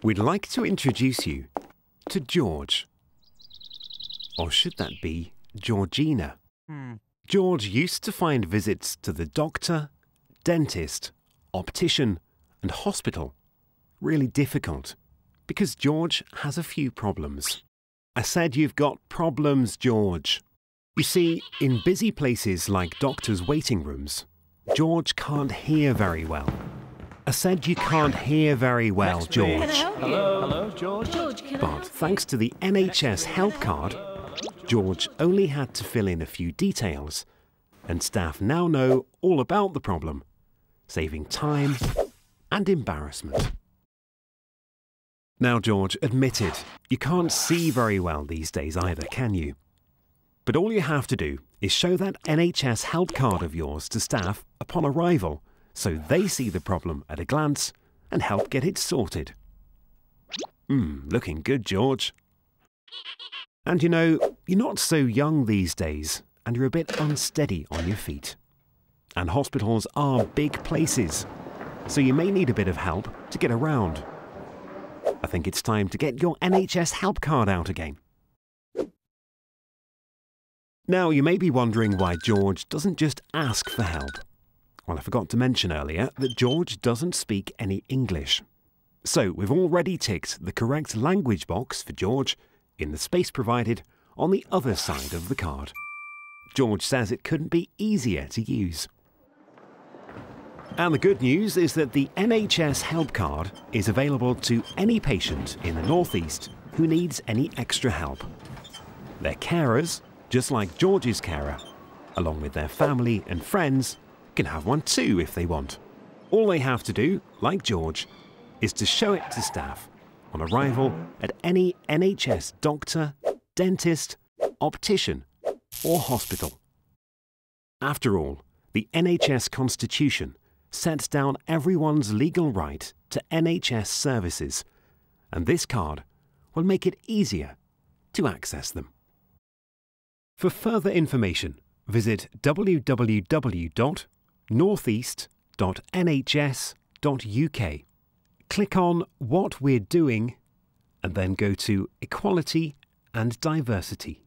We'd like to introduce you to George. Or should that be Georgina? George used to find visits to the doctor, dentist, optician and hospital really difficult because George has a few problems. I said you've got problems, George. You see, in busy places like doctors' waiting rooms, George can't hear very well. I said you can't hear very well, George. Hello, George. But thanks to the NHS Help Card, George only had to fill in a few details, and staff now know all about the problem, saving time and embarrassment. Now, George, admit it, you can't see very well these days either, can you? But all you have to do is show that NHS Help Card of yours to staff upon arrival, so they see the problem at a glance and help get it sorted. Looking good, George. And you know, you're not so young these days, and you're a bit unsteady on your feet. And hospitals are big places, so you may need a bit of help to get around. I think it's time to get your NHS Help Card out again. Now, you may be wondering why George doesn't just ask for help. Well, I forgot to mention earlier that George doesn't speak any English. So we've already ticked the correct language box for George in the space provided on the other side of the card. George says it couldn't be easier to use. And the good news is that the NHS Help Card is available to any patient in the North East who needs any extra help. Their carers, just like George's carer, along with their family and friends, can have one too if they want. All they have to do, like George, is to show it to staff on arrival at any NHS doctor, dentist, optician or hospital. After all, the NHS Constitution sets down everyone's legal right to NHS services, and this card will make it easier to access them. For further information, visit www.northeast.nhs.uk. Click on What We're Doing and then go to Equality and Diversity.